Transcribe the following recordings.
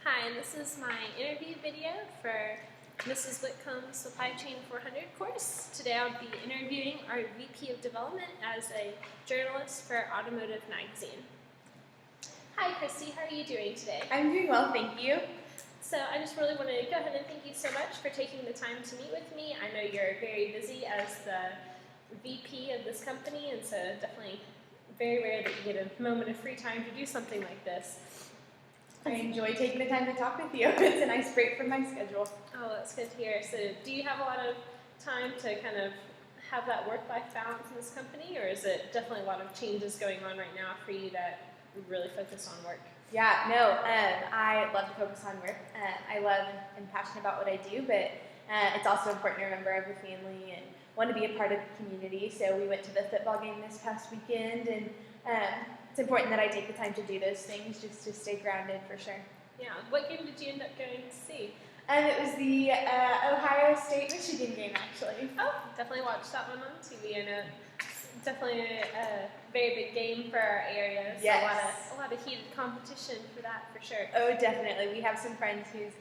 Hi, this is my interview video for Mrs. Whitcomb's Supply Chain 400 course. Today I'll be interviewing our VP of Development as a journalist for Automotive Magazine. Hi Christy, how are you doing today? I'm doing well, thank you. So I just really want to go ahead and thank you so much for taking the time to meet with me. I know you're very busy as the VP of this company, and so definitely very rare that you get a moment of free time to do something like this. I enjoy taking the time to talk with you. It's a nice break from my schedule. Oh, that's good to hear. So do you have a lot of time to kind of have that work-life balance in this company, or is it definitely a lot of changes going on right now for you that really focus on work? Yeah, no, I love to focus on work. I love and passionate about what I do, but it's also important to remember I have a family and want to be a part of the community. So we went to the football game this past weekend, and it's important that I take the time to do those things just to stay grounded for sure. Yeah. What game did you end up going to see? It was the Ohio State-Michigan game, actually. Oh, definitely watched that one on TV. I know it's definitely a very big game for our area. So Yes. a lot of heated competition for that, for sure. Oh, definitely. We have some friends whose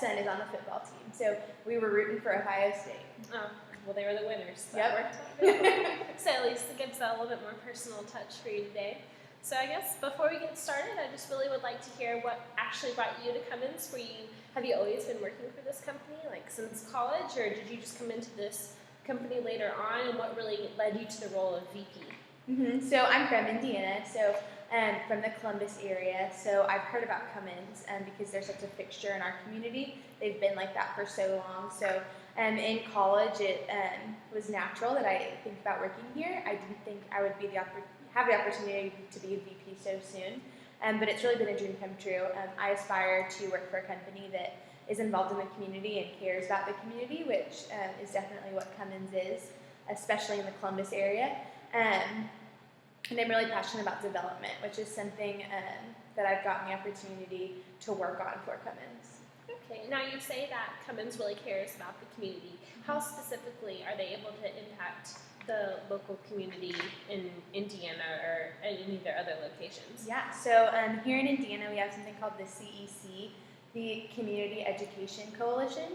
son is on the football team, so we were rooting for Ohio State. Oh, well, they were the winners. So Yep. that worked out very well. So at least it gives that a little bit more personal touch for you today. So I guess before we get started, I just really would like to hear what actually brought you to Cummins. Have you always been working for this company, like since college, or did you just come into this company later on, and what really led you to the role of VP? So I'm from Indiana, so from the Columbus area. So I've heard about Cummins because they're such a fixture in our community. They've been like that for so long. So in college, it was natural that I think about working here. I didn't think I would have the opportunity to be a VP so soon, but it's really been a dream come true. I aspire to work for a company that is involved in the community and cares about the community, which is definitely what Cummins is, especially in the Columbus area. And I'm really passionate about development, which is something that I've gotten the opportunity to work on for Cummins. Okay, now you say that Cummins really cares about the community. How specifically are they able to impact the local community in Indiana or any of their other locations? Yeah, so here in Indiana we have something called the CEC, the Community Education Coalition,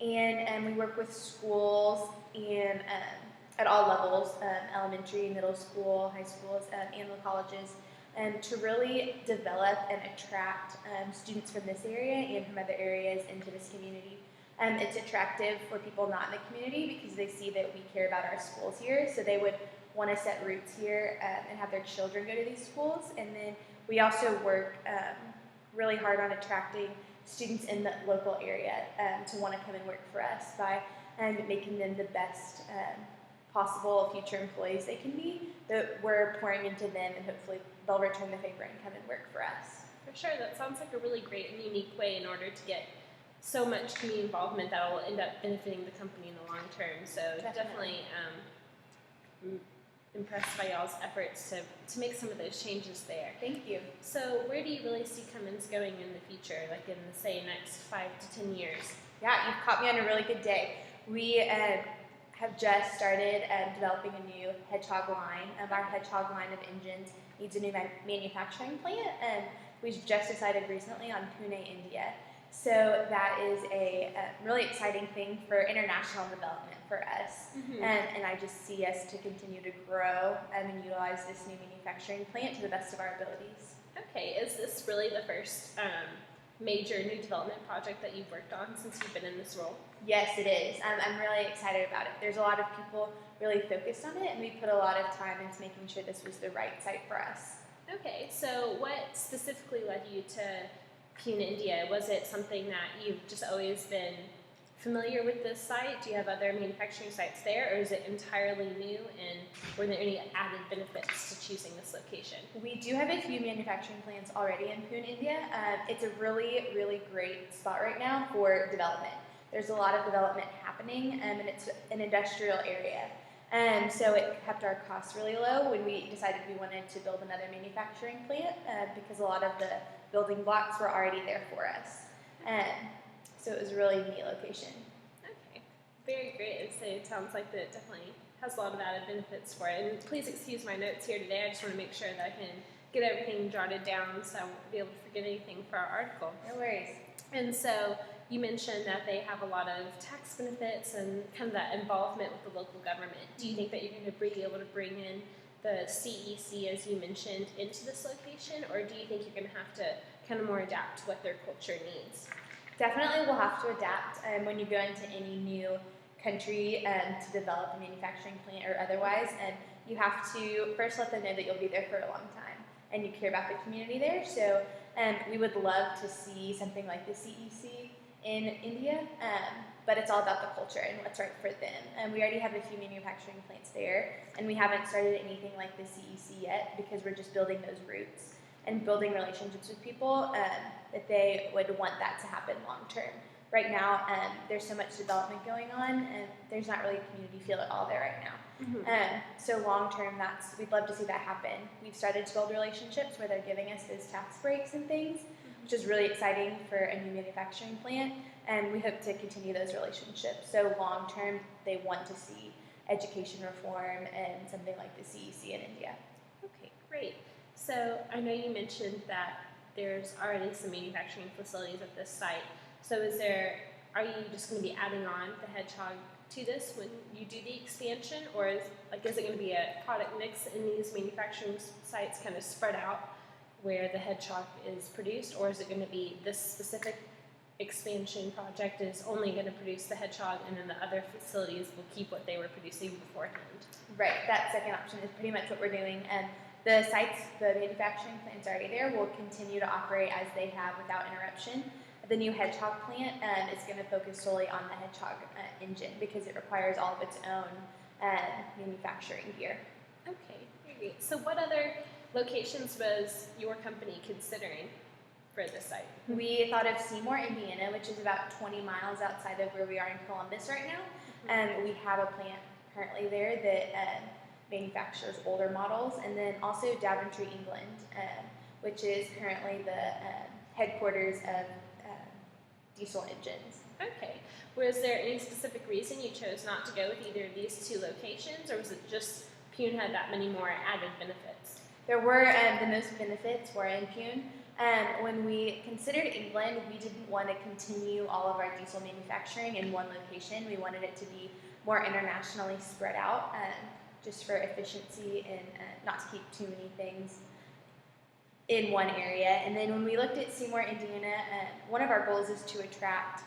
and we work with schools and at all levels, elementary, middle school, high schools, and the colleges, to really develop and attract students from this area and from other areas into this community. It's attractive for people not in the community because they see that we care about our schools here, so they would want to set roots here and have their children go to these schools. And then we also work really hard on attracting students in the local area to want to come and work for us by making them the best possible future employees they can be, that we're pouring into them, and hopefully they'll return the favor and come and work for us. For sure, that sounds like a really great and unique way in order to get so much community involvement that will end up benefiting the company in the long term. So definitely impressed by y'all's efforts to make some of those changes there. Thank you. So where do you really see Cummins going in the future, like in the, say, next 5 to 10 years? Yeah, you've caught me on a really good day. We have just started developing a new Hedgehog line. Our Hedgehog line of engines needs a new manufacturing plant, and we've just decided recently on Pune, India. So that is a really exciting thing for international development for us. And I just see us to continue to grow and utilize this new manufacturing plant to the best of our abilities. Okay, is this really the first major new development project that you've worked on since you've been in this role? Yes, it is. I'm really excited about it. There's a lot of people really focused on it, and we put a lot of time into making sure this was the right site for us. Okay, so what specifically led you to Pune, India? Was it something that you've just always been familiar with this site? Do you have other manufacturing sites there, or is it entirely new, and were there any added benefits to choosing this location? We do have a few manufacturing plants already in Pune, India. It's a really, really great spot right now for development. There's a lot of development happening, and it's an industrial area. So it kept our costs really low when we decided we wanted to build another manufacturing plant because a lot of the building blocks were already there for us. So it was a really neat location. Okay, very great. So it sounds like that it definitely has a lot of added benefits for it. And please excuse my notes here today. I just want to make sure that I can get everything jotted down so I won't be able to forget anything for our article. No worries. And so you mentioned that they have a lot of tax benefits and kind of that involvement with the local government. Do you think that you're going to be able to bring in the CEC, as you mentioned, into this location, or do you think you're going to have to kind of more adapt to what their culture needs? Definitely we'll have to adapt when you go into any new country to develop a manufacturing plant or otherwise, and you have to first let them know that you'll be there for a long time and you care about the community there. So we would love to see something like the CEC in India, but it's all about the culture and what's right for them. We already have a few manufacturing plants there, and we haven't started anything like the CEC yet because we're just building those roots and building relationships with people that they would want that to happen long term. Right now, there's so much development going on, and there's not really a community feel at all there right now. So long term, we'd love to see that happen. We've started to build relationships where they're giving us those tax breaks and things, which is really exciting for a new manufacturing plant, and we hope to continue those relationships. So long term, they want to see education reform and something like the CEC in India. Okay, great. So I know you mentioned that there's already some manufacturing facilities at this site. So are you just going to be adding on the hedgehog to this when you do the expansion, or is it going to be a product mix in these manufacturing sites kind of spread out where the hedgehog is produced, or is it going to be this specific expansion project is only going to produce the hedgehog and then the other facilities will keep what they were producing beforehand? Right, that second option is pretty much what we're doing, and the sites, the manufacturing plants already there will continue to operate as they have without interruption. The new hedgehog plant is going to focus solely on the hedgehog engine because it requires all of its own manufacturing gear. Okay, great. So what other locations was your company considering for this site? We thought of Seymour, Indiana, which is about 20 miles outside of where we are in Columbus right now. We have a plant currently there that manufactures older models, and then also Daventry, England, which is currently the headquarters of diesel engines. Okay. Was there any specific reason you chose not to go with either of these two locations, or was it just Pune had that many more added benefits? There were the most benefits were in Pune. When we considered England, we didn't want to continue all of our diesel manufacturing in one location. We wanted it to be more internationally spread out, just for efficiency and not to keep too many things in one area. And then when we looked at Seymour, Indiana, one of our goals is to attract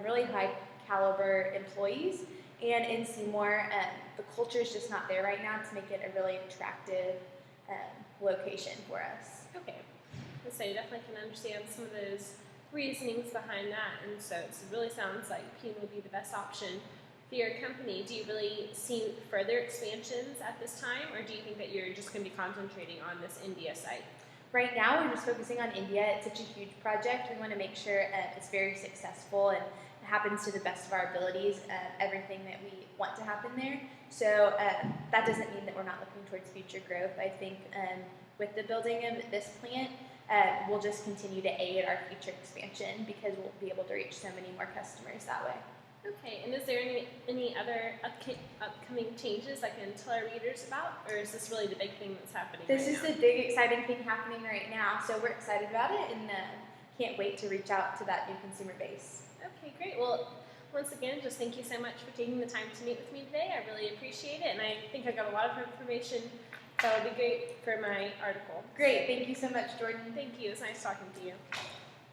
really high caliber employees. And in Seymour, the culture is just not there right now to make it a really attractive location for us. Okay. So you definitely can understand some of those reasonings behind that. And so it really sounds like Pune would be the best option for your company. Do you really see further expansions at this time, or do you think that you're just going to be concentrating on this India site? Right now, we're just focusing on India. It's such a huge project. We want to make sure it's very successful and it happens to the best of our abilities, everything that we want to happen there. So that doesn't mean that we're not looking towards future growth. I think with the building of this plant, we'll just continue to aid our future expansion because we'll be able to reach so many more customers that way. Okay, and is there any other upcoming changes I can tell our readers about, or is this really the big thing that's happening This right is now? the big exciting thing happening right now, so we're excited about it and can't wait to reach out to that new consumer base. Okay, great. Well, once again, just thank you so much for taking the time to meet with me today. I really appreciate it, and I think I got a lot of information that will be great for my article. Great, thank you so much, Jordan. Thank you. It was nice talking to you.